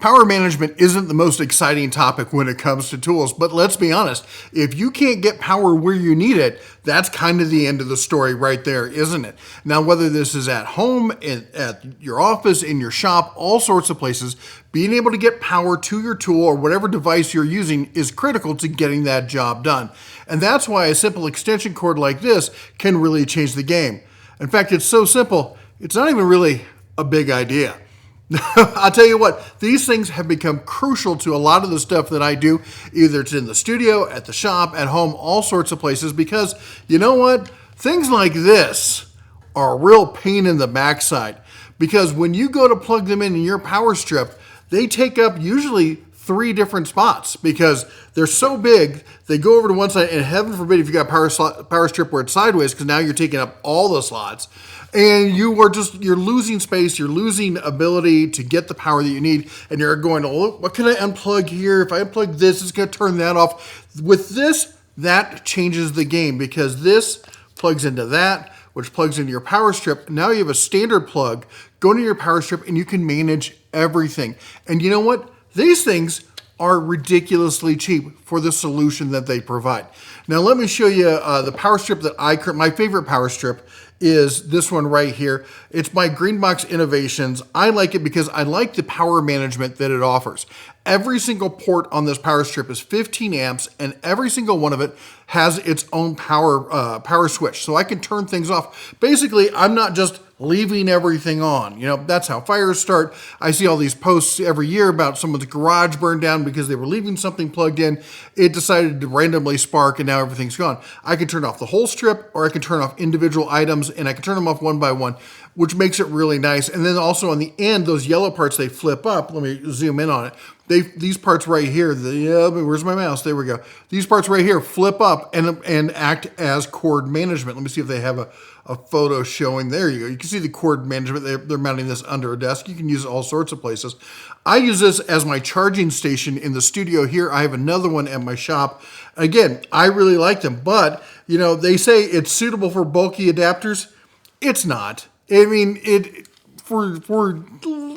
Power management isn't the most exciting topic when it comes to tools, but let's be honest, if you can't get power where you need it, that's kind of the end of the story right there, isn't it? Now, whether this is at home, at your office, in your shop, all sorts of places, being able to get power to your tool or whatever device you're using is critical to getting that job done. And that's why a simple extension cord like this can really change the game. In fact, it's so simple, it's not even really a big idea. I'll tell you what, these things have become crucial to a lot of the stuff that I do, either it's in the studio, at the shop, at home, all sorts of places, because you know what? Things like this are a real pain in the backside, because when you go to plug them in your power strip, they take up usually 3 different spots because they're so big, they go over to one side, and heaven forbid if you got a power strip where it's sideways, because now you're taking up all the slots, and you're losing space, you're losing ability to get the power that you need, and you're going, oh, what can I unplug here? If I unplug this, it's going to turn that off. With this, that changes the game, because this plugs into that, which plugs into your power strip. Now you have a standard plug, go into your power strip, and you can manage everything. And you know what? These things are ridiculously cheap for the solution that they provide. Now let me show you the power strip that my favorite power strip is this one right here. It's by Greenbox Innovations. I like it because I like the power management that it offers. Every single port on this power strip is 15 amps, and every single one of it has its own power switch. So I can turn things off. Basically, I'm not just leaving everything on. You know, that's how fires start. I see all these posts every year about someone's garage burned down because they were leaving something plugged in. It decided to randomly spark, and now everything's gone. I can turn off the whole strip, or I can turn off individual items, and I can turn them off one by one, which makes it really nice. And then also on the end, those yellow parts, they flip up. Let me zoom in on it. These parts right here, where's my mouse? There we go. These parts right here flip up and act as cord management. Let me see if they have a photo showing. There you go. You can see the cord management. They're mounting this under a desk. You can use it all sorts of places. I use this as my charging station in the studio here. I have another one at my shop. Again, I really like them, but you know, they say it's suitable for bulky adapters. It's not. I mean, for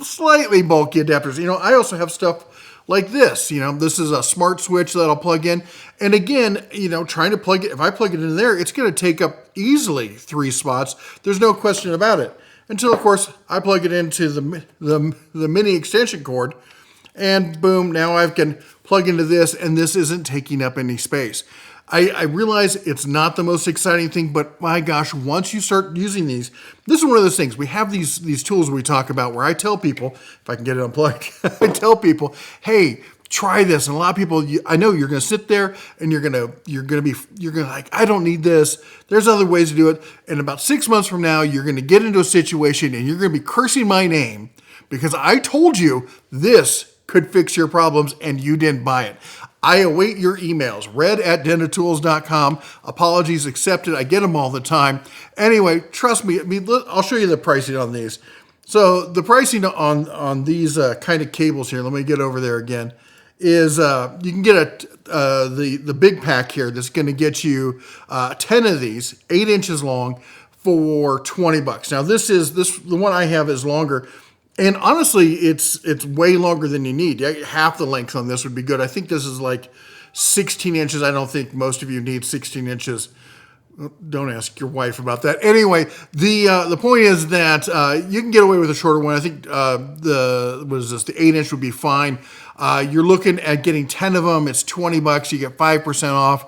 slightly bulky adapters. You know, I also have stuff like this. You know, this is a smart switch that I'll plug in. And again, you know, trying to plug it, if I plug it in there, it's going to take up easily 3 spots. There's no question about it. Until, of course, I plug it into the mini extension cord, and boom, now I can plug into this, and this isn't taking up any space. I realize it's not the most exciting thing, but my gosh, once you start using these, this is one of those things. We have these tools we talk about where I tell people, if I can get it unplugged, I tell people, hey, try this. And a lot of people, I know you're going to sit there and you're going to like, I don't need this. There's other ways to do it. And about 6 months from now, you're going to get into a situation and you're going to be cursing my name because I told you this could fix your problems and you didn't buy it. I await your emails, red@dentatools.com. Apologies accepted. I get them all the time. Anyway, trust me. I'll show you the pricing on these. So the pricing on these kind of cables here, let me get over there again, is you can get the big pack here that's going to get you 10 of these, 8 inches long, for $20. Now the one I have is longer. And honestly, it's way longer than you need. Half the length on this would be good. I think this is like 16 inches. I don't think most of you need 16 inches. Don't ask your wife about that. Anyway, the point is that you can get away with a shorter one. I think the 8 inch would be fine. You're looking at getting 10 of them. It's $20. You get 5% off.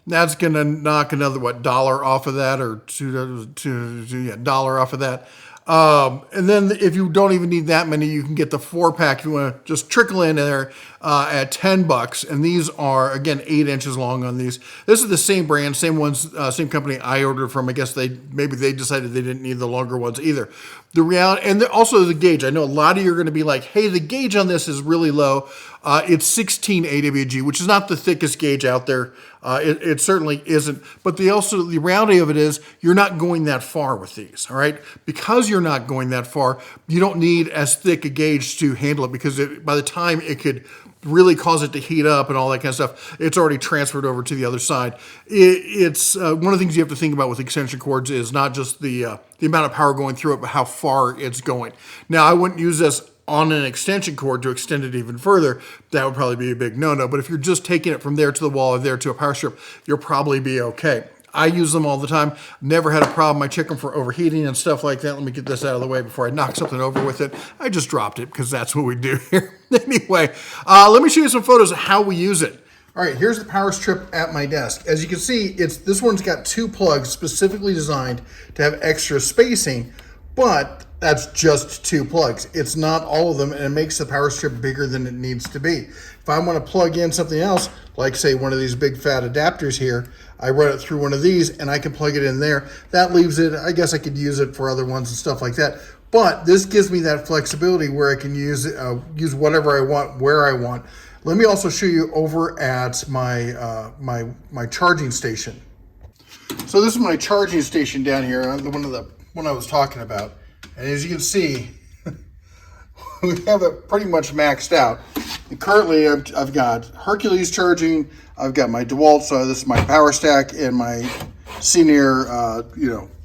That's going to knock another $1 off of that, or $2 off of that. And then if you don't even need that many, you can get the 4-pack if you want to just trickle in there at $10. And these are, again, 8 inches long on these. This is the same brand, same ones, same company I ordered from. I guess maybe they decided they didn't need the longer ones either. The reality, and also the gauge. I know a lot of you are going to be like, hey, the gauge on this is really low. It's 16 AWG, which is not the thickest gauge out there. It certainly isn't. But the reality of it is you're not going that far with these, all right? Because you're not going that far, you don't need as thick a gauge to handle it, because by the time it could really cause it to heat up and all that kind of stuff, it's already transferred over to the other side. It's one of the things you have to think about with extension cords is not just the amount of power going through it, but how far it's going. Now, I wouldn't use this on an extension cord to extend it even further, that would probably be a big no-no. But if you're just taking it from there to the wall or there to a power strip, you'll probably be okay. I use them all the time. Never had a problem. I check them for overheating and stuff like that. Let me get this out of the way before I knock something over with it. I just dropped it because that's what we do here. Anyway, let me show you some photos of how we use it. All right, here's the power strip at my desk. As you can see, this one's got 2 plugs specifically designed to have extra spacing, but that's just 2 plugs. It's not all of them, and it makes the power strip bigger than it needs to be. If I want to plug in something else, like say one of these big fat adapters here, I run it through one of these and I can plug it in there. That leaves it, I guess I could use it for other ones and stuff like that. But this gives me that flexibility where I can use whatever I want, where I want. Let me also show you over at my my charging station. So this is my charging station down here, the one I was talking about. And as you can see, we have it pretty much maxed out. And currently, I've got Hercules charging. I've got my DeWalt, so this is my power stack, and my Senior,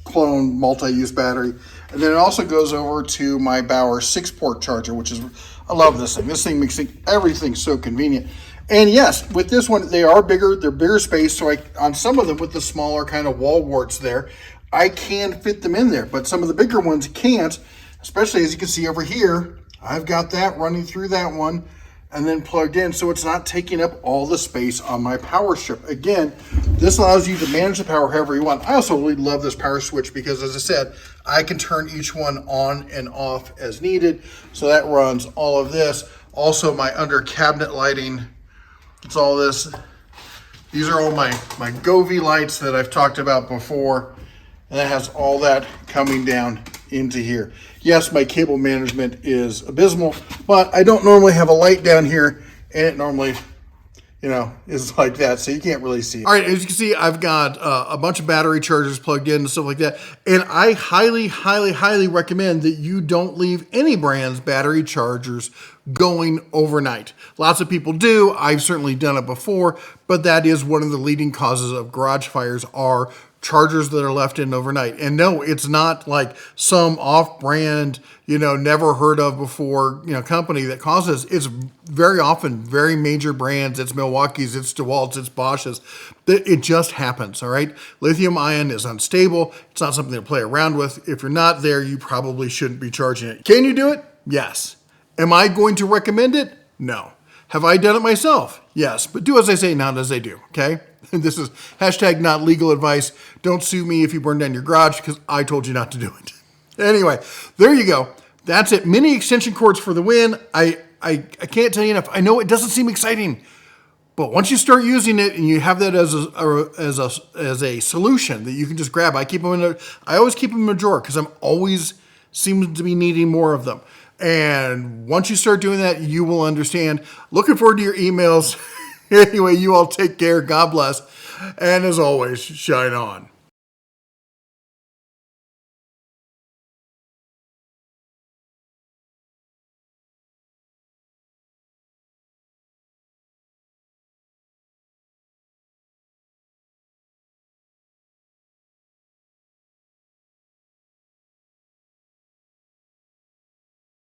clone multi-use battery. And then it also goes over to my Bauer 6-port charger, which is, I love this thing. This thing makes everything so convenient. And yes, with this one, they are bigger. They're bigger space. So on some of them with the smaller kind of wall warts there, I can fit them in there. But some of the bigger ones can't, especially as you can see over here. I've got that running through that one and then plugged in, so it's not taking up all the space on my power strip. Again, this allows you to manage the power however you want. I also really love this power switch because, as I said, I can turn each one on and off as needed. So that runs all of this. Also, my under cabinet lighting, it's all this. These are all my Govee lights that I've talked about before. And that has all that coming down into here. Yes, my cable management is abysmal, but I don't normally have a light down here, and it normally, is like that, so you can't really see it. All right, as you can see, I've got a bunch of battery chargers plugged in and stuff like that, and I highly, highly, highly recommend that you don't leave any brand's battery chargers going overnight. Lots of people do. I've certainly done it before, but that is one of the leading causes of garage fires are chargers that are left in overnight. And no, it's not like some off-brand, never heard of before, company that causes. It's very often very major brands. It's Milwaukee's, it's DeWalt's, it's Bosch's. It just happens, all right? Lithium ion is unstable. It's not something to play around with. If you're not there, you probably shouldn't be charging it. Can you do it? Yes. Am I going to recommend it? No. Have I done it myself? Yes, but do as I say, not as I do, okay? This is hashtag not legal advice. Don't sue me if you burn down your garage because I told you not to do it. Anyway, there you go. That's it. Mini extension cords for the win. I can't tell you enough. I know it doesn't seem exciting, but once you start using it and you have that as a solution that you can just grab, I always keep them in a drawer because I'm always seem to be needing more of them. And once you start doing that, you will understand. Looking forward to your emails. Anyway, you all take care. God bless. And as always, shine on.